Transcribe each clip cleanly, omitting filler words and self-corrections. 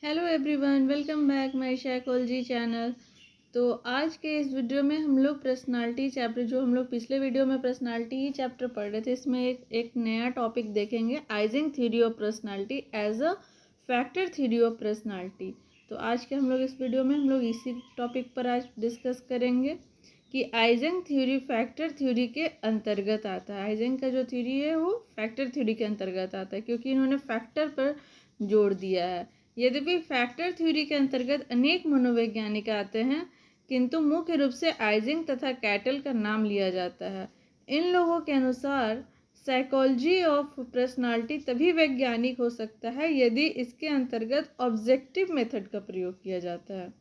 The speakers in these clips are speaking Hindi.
Hello everyone, welcome back my psychology channel. तो आज के इस वीडियो में हम लोग पर्सनालिटी चैप्टर, जो हम लोग पिछले वीडियो में पर्सनालिटी ही चैप्टर पढ़ रहे थे, इसमें एक नया टॉपिक देखेंगे, Eysenck theory of personality as a factor theory of personality. तो आज के हम लोग इस वीडियो में हम लोग इसी टॉपिक पर आज डिस्कस करेंगे कि आइजिंग थ्योरी फैक्टर थ्योरी के अंतर्गत आता है। आइजिंग का जो थ्योरी है वो फैक्टर थ्योरी के अंतर्गत आता है, क्योंकि इन्होंने फैक्टर पर जोड़ दिया है। यद्यपि फैक्टर थ्योरी के अंतर्गत अनेक मनोवैज्ञानिक आते हैं, किंतु मुख्य रूप से आइजिंग तथा कैटल का नाम लिया जाता है। इन लोगों के अनुसार साइकोलॉजी ऑफ पर्सनालिटी तभी वैज्ञानिक हो सकता है यदि इसके अंतर्गत ऑब्जेक्टिव मेथड का प्रयोग किया जाता है।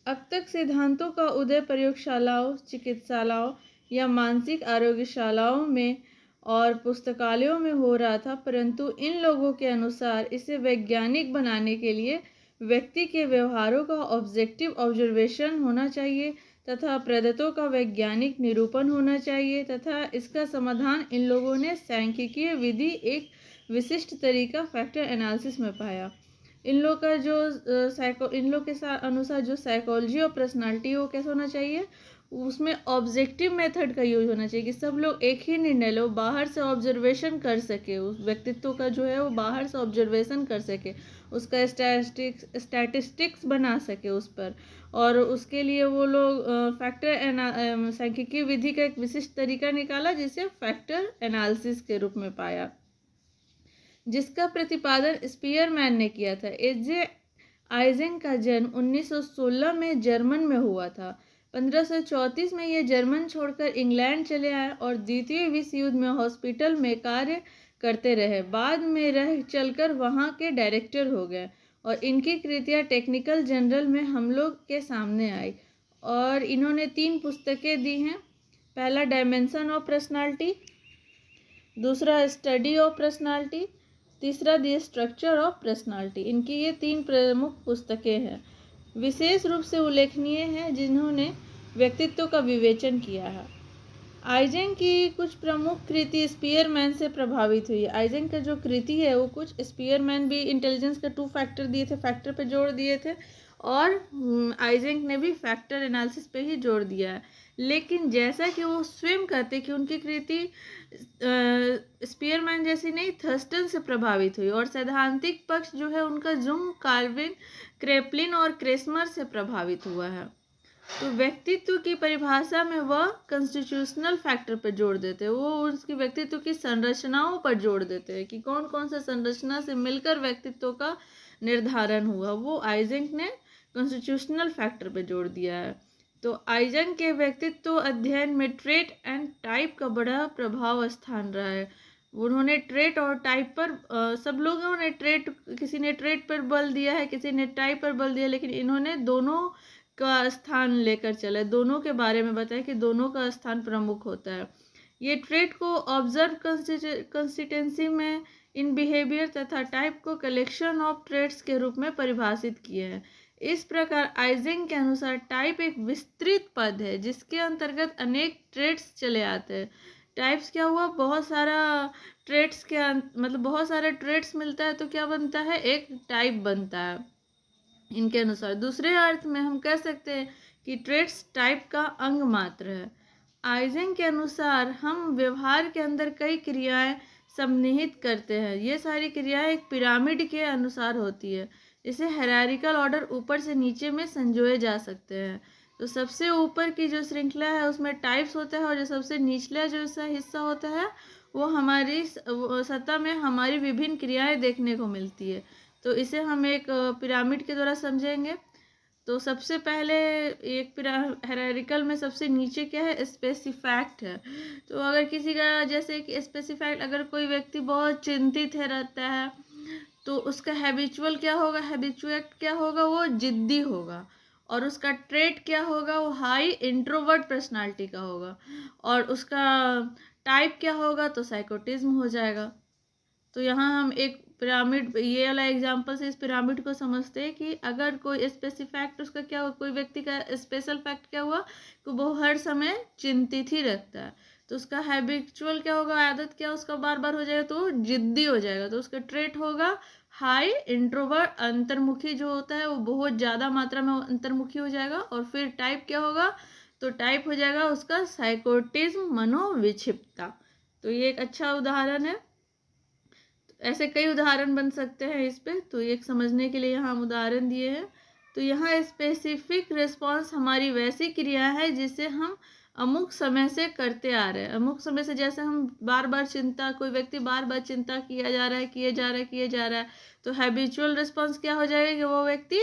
अब तक सिद्धांतों का उदय प्रयोगशालाओं, चिकित्सालयों या मानसिक आरोग्यशालाओं में और पुस्तकालयों में हो रहा था, परंतु इन लोगों के अनुसार इसे वैज्ञानिक बनाने के लिए व्यक्ति के व्यवहारों का ऑब्जेक्टिव ऑब्जर्वेशन होना चाहिए तथा प्रदत्तों का वैज्ञानिक निरूपण होना चाहिए, तथा इसका समाधान इन लोगों ने सांख्यिकीय विधि एक विशिष्ट तरीका फैक्टर एनालिसिस में पाया। इन लोग का जो इन लोग के साथ अनुसार जो साइकोलॉजी और पर्सनालिटी वो कैसा होना चाहिए, उसमें ऑब्जेक्टिव मेथड का यूज होना चाहिए कि सब लोग एक ही निर्णय लो, बाहर से ऑब्जर्वेशन कर सके, उस व्यक्तित्व का जो है वो बाहर से ऑब्जर्वेशन कर सके, उसका स्टैटिस्टिक्स बना सके उस पर। और उसके लिए वो लोग सांख्यिकीय विधि का एक विशिष्ट तरीका निकाला, जिसे फैक्टर एनालिसिस के रूप में पाया, जिसका प्रतिपादन स्पीयरमैन ने किया था। एजे आइजिंग का जन्म 1916 में जर्मन में हुआ था। 1534 में ये जर्मन छोड़कर इंग्लैंड चले आए और द्वितीय विश्व युद्ध में हॉस्पिटल में कार्य करते रहे। बाद में रह चलकर वहाँ के डायरेक्टर हो गए और इनकी कृतियाँ टेक्निकल जर्नल में हम लोग के सामने आई। और इन्होंने 3 पुस्तकें दी हैं। पहला डायमेंशन ऑफ पर्सनालिटी, दूसरा स्टडी ऑफ पर्सनालिटी, तीसरा द स्ट्रक्चर ऑफ पर्सनालिटी। इनकी ये 3 प्रमुख पुस्तकें हैं, विशेष रूप से उल्लेखनीय हैं, जिन्होंने व्यक्तित्व का विवेचन किया है। आइजिंग की कुछ प्रमुख कृति स्पीयरमैन से प्रभावित हुई। आइजिंग का जो कृति है वो कुछ स्पीयरमैन भी इंटेलिजेंस के 2 फैक्टर दिए थे, फैक्टर पे जोड़ दिए थे, और आइजिंग ने भी फैक्टर एनालिसिस पे ही जोड़ दिया है। लेकिन जैसा कि वो स्वयं कहते कि उनकी कृति स्पीयरमैन जैसी नहीं, थर्स्टन से प्रभावित हुई, और सैद्धांतिक पक्ष जो है उनका जुंग, कार्विन, क्रेपलिन और क्रेसमर से प्रभावित हुआ है। तो व्यक्तित्व की परिभाषा में वह कॉन्स्टिट्यूशनल फैक्टर पर जोड़ देते हैं, वो उसकी व्यक्तित्व की संरचनाओं पर जोड़ देते हैं कि कौन कौन से संरचना से मिलकर व्यक्तित्व का निर्धारण हुआ, वो आइजिंग ने कॉन्स्टिट्यूशनल फैक्टर पर जोड़ दिया है। तो आइजिंग के व्यक्तित्व अध्ययन में ट्रेट एंड टाइप का बड़ा प्रभाव स्थान रहा है। उन्होंने ट्रेट और टाइप पर सब लोगों ने ट्रेट, किसी ने ट्रेट पर बल दिया है, किसी ने टाइप पर बल दिया, लेकिन इन्होंने दोनों का स्थान लेकर चले, दोनों के बारे में बताया कि दोनों का स्थान प्रमुख होता है। ये ट्रेट को ऑब्जर्व कंसिस्टेंसी में इन बिहेवियर तथा टाइप को कलेक्शन ऑफ ट्रेट्स के रूप में परिभाषित किए हैं। इस प्रकार आइजिंग के अनुसार टाइप एक विस्तृत पद है जिसके अंतर्गत अनेक ट्रेट्स चले आते हैं। टाइप्स क्या हुआ, बहुत सारा ट्रेट्स के मतलब बहुत सारे ट्रेट्स मिलता है तो क्या बनता है, एक टाइप बनता है। इनके अनुसार दूसरे अर्थ में हम कह सकते हैं कि ट्रेट्स टाइप का अंग मात्र है। आइजिंग के अनुसार हम व्यवहार के अंदर कई क्रियाएं सम्मिलित करते हैं। ये सारी क्रियाएं एक पिरामिड के अनुसार होती है, इसे हायरार्किकल ऑर्डर ऊपर से नीचे में संजोए जा सकते हैं। तो सबसे ऊपर की जो श्रृंखला है उसमें टाइप्स होता है, और जो सबसे निचला जो हिस्सा होता है वो हमारी सतह में हमारी विभिन्न क्रियाएं देखने को मिलती है। तो इसे हम एक पिरामिड के द्वारा समझेंगे। तो सबसे पहले एक हायरार्किकल में सबसे नीचे क्या है, स्पेसिफैक्ट है। तो अगर किसी का, जैसे कि स्पेसिफैक्ट, अगर कोई व्यक्ति बहुत चिंतित है रहता है तो उसका हैबिचुअल क्या होगा, हैबिचुएट क्या होगा, वो जिद्दी होगा। और उसका ट्रेट क्या होगा, वो हाई इंट्रोवर्ट पर्सनालिटी का होगा। और उसका टाइप क्या होगा, तो साइकोटिज्म हो जाएगा। तो यहाँ हम एक पिरामिड, ये वाला एग्जांपल से इस पिरामिड को समझते हैं कि अगर कोई स्पेसिफैक्ट, उसका क्या हुआ, कोई व्यक्ति का स्पेशल फैक्ट क्या हुआ कि वो हर समय चिंतित ही रहता है, तो उसका हैबिचुअल क्या होगा, आदत क्या उसका बार बार हो जाएगा, तो जिद्दी हो जाएगा। तो उसका ट्रेट होगा हाई इंट्रोवर्ट, अंतर्मुखी जो होता है वो बहुत ज़्यादा मात्रा में अंतर्मुखी हो जाएगा। और फिर टाइप क्या होगा, तो टाइप हो जाएगा उसका साइकोटिज्म, मनोविक्षिप्तता। तो ये एक अच्छा उदाहरण है। ऐसे कई उदाहरण बन सकते हैं इस पे, तो एक समझने के लिए यहाँ हम उदाहरण दिए हैं। तो यहाँ स्पेसिफिक रिस्पॉन्स हमारी वैसी क्रिया है जिसे हम अमुक समय से करते आ रहे हैं। अमुक समय से जैसे हम बार बार चिंता, कोई व्यक्ति बार बार चिंता किया जा रहा है, किए जा रहा है, किए जा रहा है, तो हैबिचुअल रिस्पॉन्स क्या हो जाएगा कि वो व्यक्ति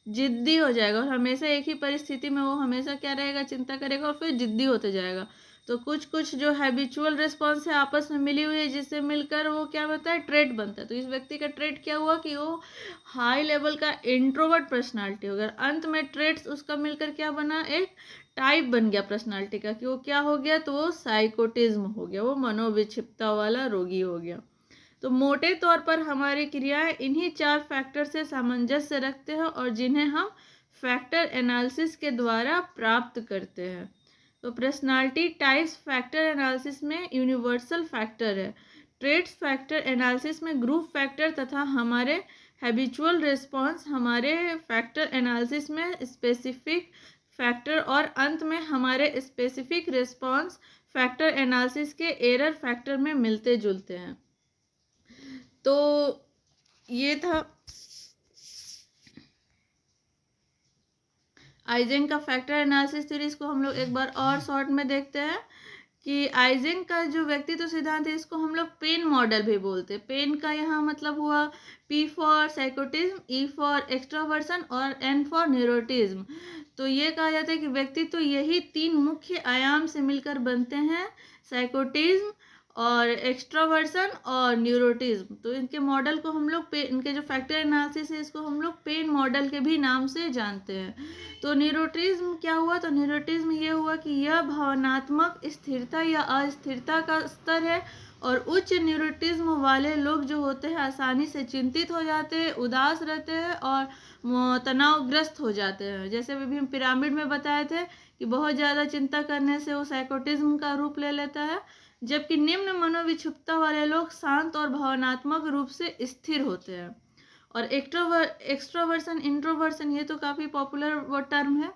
जिद्दी हो जाएगा और हमेशा एक ही परिस्थिति में वो हमेशा क्या रहेगा, चिंता करेगा और फिर जिद्दी होते जाएगा। तो कुछ कुछ जो हैबिचुअल रिस्पॉन्स है आपस में मिली हुई है, जिससे मिलकर वो क्या बनता है, ट्रेट बनता है। तो इस व्यक्ति का ट्रेट क्या हुआ कि वो हाई लेवल का इंट्रोवर्ट पर्सनालिटी हो गया। अंत में ट्रेट्स उसका मिलकर क्या बना, एक टाइप बन गया पर्सनालिटी का, कि वो क्या हो गया, तो वो साइकोटिज्म हो गया, वो मनोविक्षिप्तता वाला रोगी हो गया। तो मोटे तौर पर हमारी क्रियाएं इन्हीं 4 फैक्टर से सामंजस्य रखते हैं और जिन्हें हम फैक्टर एनालिसिस के द्वारा प्राप्त करते हैं। तो पर्सनालिटी टाइप्स फैक्टर एनालिसिस में यूनिवर्सल फैक्टर है, ट्रेट्स फैक्टर एनालिसिस में ग्रुप फैक्टर तथा हमारे हैबिचुअल रिस्पॉन्स हमारे फैक्टर एनालिसिस में स्पेसिफिक फैक्टर और अंत में हमारे स्पेसिफिक रिस्पॉन्स फैक्टर एनालिसिस के एरर फैक्टर में मिलते जुलते हैं। तो ये था आइजेंक का फैक्टर एनालिसिस थ्योरी। इसको हम लोग एक बार और शॉर्ट में देखते हैं कि आइजेंक का जो व्यक्तित्व सिद्धांत है इसको हम लोग पेन मॉडल भी बोलते हैं। पेन का यहाँ मतलब हुआ P for psychoticism, E for extroversion और N फॉर न्यूरोटिज्म। तो ये कहा जाता है कि व्यक्तित्व यही 3 मुख्य आयाम से मिलकर बनते हैं, साइकोटिज्म और एक्सट्रोवर्सन और न्यूरोटिज्म। तो इनके मॉडल को हम लोग इनके जो फैक्टर एनालिसिस है इसको हम लोग पेन मॉडल के भी नाम से जानते हैं। तो न्यूरोटिज्म क्या हुआ, तो न्यूरोटिज्म ये हुआ कि यह भावनात्मक स्थिरता या अस्थिरता का स्तर है और उच्च न्यूरोटिज्म वाले लोग जो होते हैं आसानी से चिंतित हो जाते हैं, उदास रहते हैं और तनावग्रस्त हो जाते हैं। जैसे अभी हम पिरामिड में बताए थे कि बहुत ज़्यादा चिंता करने से वो साइकोटिज्म का रूप ले लेता है, जबकि निम्न मनोविक्षिप्तता वाले लोग शांत और भावनात्मक रूप से स्थिर होते हैं। और एक्सट्रोवर्सन, इंट्रोवर्सन, ये तो काफ़ी पॉपुलर वो टर्म है।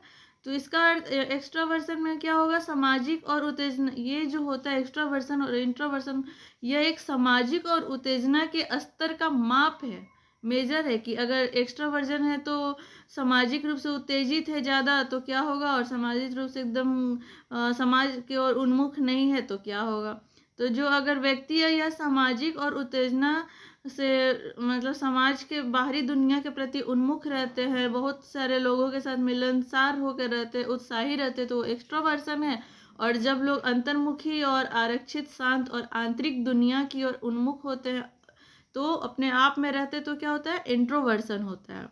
तो इसका एक्सट्रोवर्सन में क्या होगा, सामाजिक और उत्तेजना। ये जो होता है एक्सट्रोवर्सन और इंट्रोवर्सन, यह एक सामाजिक और उत्तेजना के स्तर का माप है, मेजर है कि अगर एक्सट्रोवर्जन है तो सामाजिक रूप से उत्तेजित है ज़्यादा तो क्या होगा, और सामाजिक रूप से एकदम समाज की ओर उन्मुख नहीं है तो क्या होगा। तो जो अगर व्यक्ति है या सामाजिक और उत्तेजना से मतलब समाज के बाहरी दुनिया के प्रति उन्मुख रहते हैं, बहुत सारे लोगों के साथ मिलनसार होकर रहते हैं, उत्साही रहते, तो एक्सट्रोवर्सन है। और जब लोग अंतर्मुखी और आरक्षित, शांत और आंतरिक दुनिया की ओर उन्मुख होते हैं तो अपने आप में रहते तो क्या होता है, इंट्रोवर्सन होता है।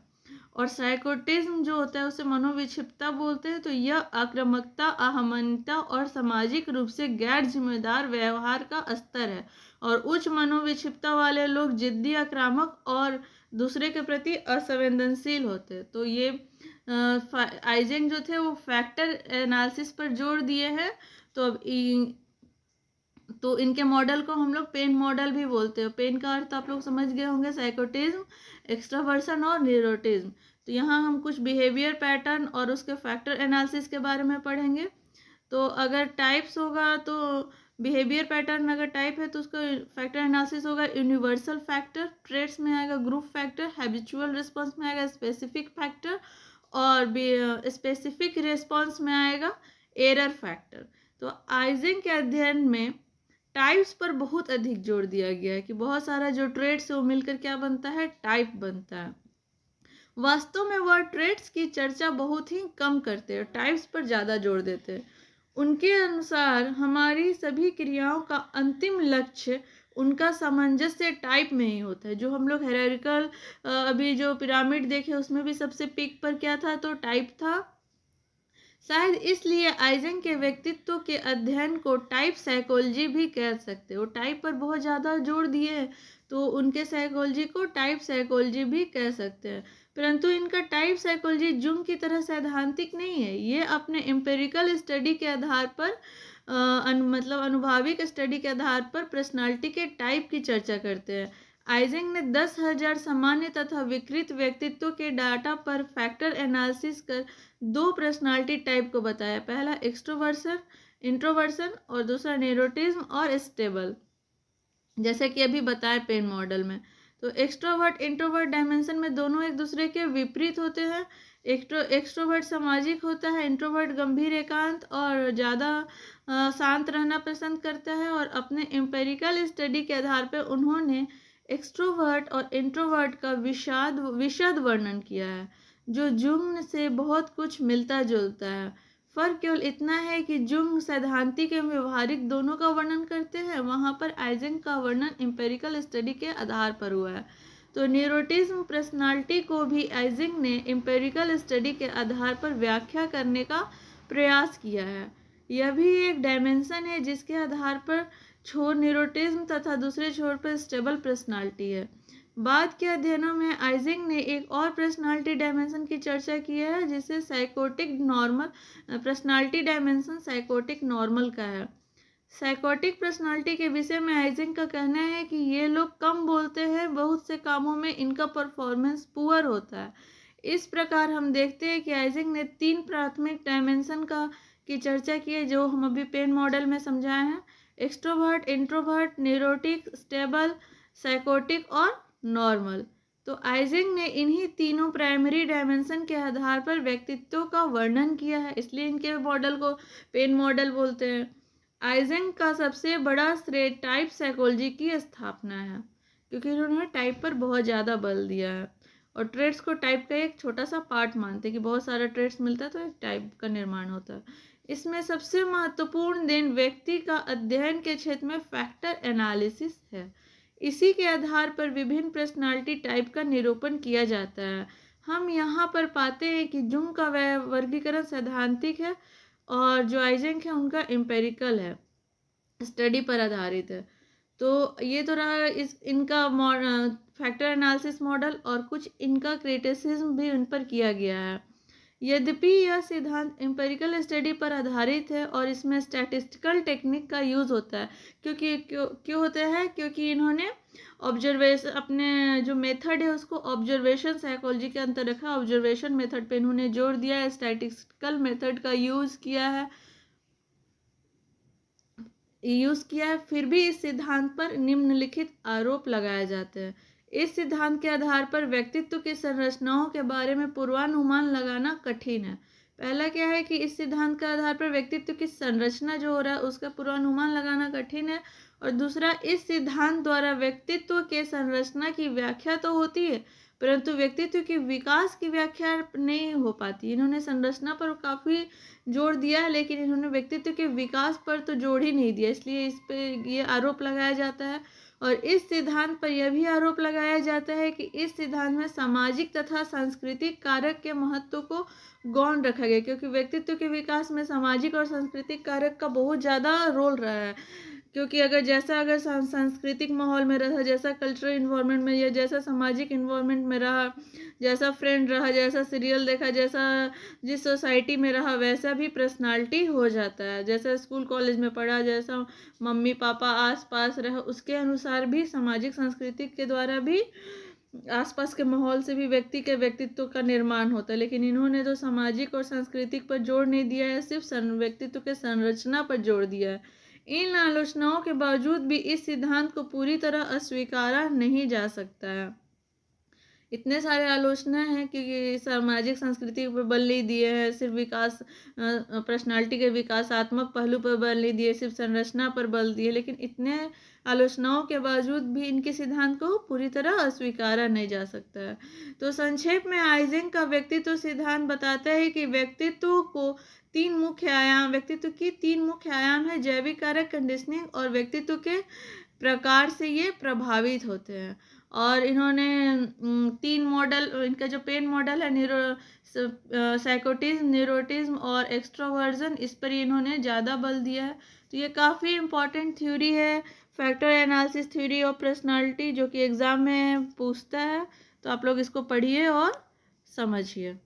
और साइकोटिज्म जो होता है उसे मनोविक्षिप्तता बोलते हैं। तो यह आक्रामकता, अहमन्यता और सामाजिक रूप से गैर जिम्मेदार व्यवहार का स्तर है। और उच्च मनोविक्षिप्तता वाले लोग जिद्दी, आक्रामक और दूसरे के प्रति असंवेदनशील होते हैं। तो ये आइजेंक जो थे वो फैक्टर एनालिसिस पर जोर दिए हैं। तो इनके मॉडल को हम लोग पेन मॉडल भी बोलते हैं। पेन का अर्थ आप लोग समझ गए होंगे, साइकोटिज्म, एक्सट्रावर्सन और न्यूरोटिज्म। तो यहाँ हम कुछ बिहेवियर पैटर्न और उसके फैक्टर एनालिसिस के बारे में पढ़ेंगे। तो अगर टाइप्स होगा तो बिहेवियर पैटर्न अगर टाइप है तो उसका फैक्टर एनालिसिस होगा यूनिवर्सल फैक्टर, ट्रेट्स में आएगा ग्रुप फैक्टर, हैबिचुअल रिस्पॉन्स में आएगा स्पेसिफिक फैक्टर और स्पेसिफिक रिस्पॉन्स में आएगा एरर फैक्टर। तो आइजेंक के अध्ययन में टाइप्स पर बहुत अधिक जोर दिया गया है कि बहुत सारा जो ट्रेट्स है वो मिलकर क्या बनता है, टाइप बनता है। वास्तव में वह ट्रेट्स की चर्चा बहुत ही कम करते हैं, टाइप्स पर ज़्यादा जोर देते हैं। उनके अनुसार हमारी सभी क्रियाओं का अंतिम लक्ष्य उनका सामंजस्य टाइप में ही होता है। जो हम लोग हायरार्किकल अभी जो पिरामिड देखे उसमें भी सबसे पीक पर क्या था, तो टाइप था। शायद इसलिए आइजेंक के व्यक्तित्व के अध्ययन को टाइप साइकोलॉजी भी कह सकते हो। टाइप पर बहुत ज़्यादा जोर दिए तो उनके साइकोलॉजी को टाइप साइकोलॉजी भी कह सकते हैं। परंतु इनका टाइप साइकोलॉजी जुंग की तरह सैद्धांतिक नहीं है। ये अपने एम्पिरिकल स्टडी के आधार पर मतलब अनुभाविक स्टडी के आधार पर पर्सनालिटी के टाइप की चर्चा करते हैं। आइजिंग ने 10,000 सामान्य तथा विकृत व्यक्तित्व के डाटा पर फैक्टर एनालिसिस कर 2 पर्सनालिटी टाइप को बताया। पहला एक्सट्रोवर्सन इंट्रोवर्सन और दूसरा न्यूरोटिज्म और स्टेबल, जैसे कि अभी बताया पेन मॉडल में। तो एक्सट्रोवर्ट इंट्रोवर्ट डायमेंशन में दोनों एक दूसरे के विपरीत होते हैं। एक्सट्रोवर्ट सामाजिक होता है, इंट्रोवर्ट गंभीर एकांत और ज़्यादा शांत रहना पसंद करता है। और अपने एम्पेरिकल स्टडी के आधार पर उन्होंने एक्सट्रोवर्ट और इंट्रोवर्ट का विशद वर्णन किया है, जो जुंग से बहुत कुछ मिलता जुलता है। फर्क केवल इतना है कि जुंग सैद्धांतिक एवं व्यवहारिक दोनों का वर्णन करते हैं, वहाँ पर आइजिंग का वर्णन एम्पेरिकल स्टडी के आधार पर हुआ है। तो न्यूरोटिज्म पर्सनालिटी को भी आइजिंग ने एम्पेरिकल स्टडी के आधार पर व्याख्या करने का प्रयास किया है। यह भी एक डायमेंशन है जिसके आधार पर छोर न्यूरोटिज्म तथा दूसरे छोर पर स्टेबल पर्सनालिटी है। बाद के अध्ययनों में आइजिंग ने एक और पर्सनालिटी डायमेंशन की चर्चा की है, जिसे psychotic normal personality dimension psychotic normal का है। साइकोटिक पर्सनालिटी के विषय में आइजिंग का कहना है कि ये लोग कम बोलते हैं, बहुत से कामों में इनका परफॉर्मेंस पुअर होता है। इस प्रकार हम देखते हैं कि आइजिंग ने 3 प्राथमिक डायमेंशन की चर्चा की है, जो हम अभी पेन मॉडल में समझाए हैं। Extrovert, introvert, neurotic, stable, psychotic और नॉर्मल। तो आइजिंग ने इन्हीं तीनों प्राइमरी डायमेंशन के आधार पर व्यक्तित्व का वर्णन किया है, इसलिए इनके मॉडल को पेन मॉडल बोलते हैं। आइजिंग का सबसे बड़ा श्रेय टाइप साइकोलॉजी की स्थापना है, क्योंकि इन्होंने टाइप पर बहुत ज़्यादा बल दिया है और ट्रेड्स को टाइप का एक छोटा सा पार्ट मानते हैं कि बहुत सारा ट्रेड्स मिलता है तो एक टाइप का निर्माण होता है। इसमें सबसे महत्वपूर्ण देन व्यक्ति का अध्ययन के क्षेत्र में फैक्टर एनालिसिस है। इसी के आधार पर विभिन्न पर्सनालिटी टाइप का निरूपण किया जाता है। हम यहाँ पर पाते हैं कि जुंग का वर्गीकरण सैद्धांतिक है और जो आइजिंग है उनका एम्पेरिकल है, स्टडी पर आधारित है। तो ये तो रहा इनका फैक्टर एनालिसिस मॉडल, और कुछ इनका क्रिटिसिज्म भी उन पर किया गया है। यद्यपि यह सिद्धांत एम्पेरिकल स्टडी पर आधारित है और इसमें स्टैटिस्टिकल टेक्निक का यूज़ होता है, क्यों होता है, क्योंकि इन्होंने ऑब्जर्वेशन, अपने जो मेथड है उसको ऑब्जर्वेशन साइकोलॉजी के अंतर रखा। ऑब्जर्वेशन मेथड पे इन्होंने जोर दिया है, स्टैटिस्टिकल मेथड का यूज़ किया है। फिर भी इस सिद्धांत पर निम्नलिखित आरोप लगाए जाते हैं। इस सिद्धांत के आधार पर व्यक्तित्व की संरचनाओं के बारे में पूर्वानुमान लगाना कठिन है। पहला क्या है कि इस सिद्धांत के आधार पर व्यक्तित्व की संरचना जो हो रहा है उसका पूर्वानुमान लगाना कठिन है। और दूसरा, इस सिद्धांत द्वारा व्यक्तित्व के संरचना की व्याख्या तो होती है, परंतु व्यक्तित्व के विकास की व्याख्या नहीं हो पाती। इन्होंने संरचना पर काफ़ी जोर दिया है, लेकिन इन्होंने व्यक्तित्व के विकास पर तो जोर ही नहीं दिया, इसलिए इस पे ये आरोप लगाया जाता है। और इस सिद्धांत पर यह भी आरोप लगाया जाता है कि इस सिद्धांत में सामाजिक तथा सांस्कृतिक कारक के महत्व को गौण रखा गया, क्योंकि व्यक्तित्व के विकास में सामाजिक और सांस्कृतिक कारक का बहुत ज़्यादा रोल रहा है। क्योंकि अगर सांस्कृतिक माहौल में रहा, जैसा कल्चरल इन्वायरमेंट में, या जैसा सामाजिक इन्वायरमेंट में रहा, जैसा फ्रेंड रहा, जैसा सीरियल देखा, जैसा जिस सोसाइटी में रहा, वैसा भी पर्सनालिटी हो जाता है। जैसा स्कूल कॉलेज में पढ़ा, जैसा मम्मी पापा आस पास रहा, उसके अनुसार भी सामाजिक संस्कृति के द्वारा भी आसपास के माहौल से भी व्यक्ति के व्यक्तित्व का निर्माण होता है। लेकिन इन्होंने तो सामाजिक और सांस्कृतिक पर जोर नहीं दिया है, सिर्फ व्यक्तित्व के संरचना पर जोर दिया है। इन आलोचनाओं के बावजूद भी इस सिद्धांत को पूरी तरह अस्वीकारा नहीं जा सकता है। इतने सारे आलोचना हैं कि सामाजिक संस्कृति पर बल नहीं दिए हैं, सिर्फ विकास पर्सनालिटी के विकासात्मक पहलू पर बल नहीं दिए, सिर्फ संरचना पर बल दिए। लेकिन इतने आलोचनाओं के बावजूद भी इनके सिद्धांत को पूरी तरह अस्वीकारा नहीं जा सकता है। तो संक्षेप में आइजिंग का व्यक्तित्व सिद्धांत बताता है कि व्यक्तित्व की 3 मुख्य आयाम है: जैविक कारक, कंडीशनिंग और व्यक्तित्व के प्रकार से ये प्रभावित होते हैं। और इन्होंने 3 मॉडल, इनका जो पेन मॉडल है, साइकोटिज्म, न्यूरोटिज्म और एक्सट्रोवर्जन, इस पर इन्होंने ज़्यादा बल दिया है। तो ये काफ़ी इम्पॉर्टेंट थ्योरी है, factor analysis theory of personality, जो कि एग्ज़ाम में पूछता है। तो आप लोग इसको पढ़िए और समझिए।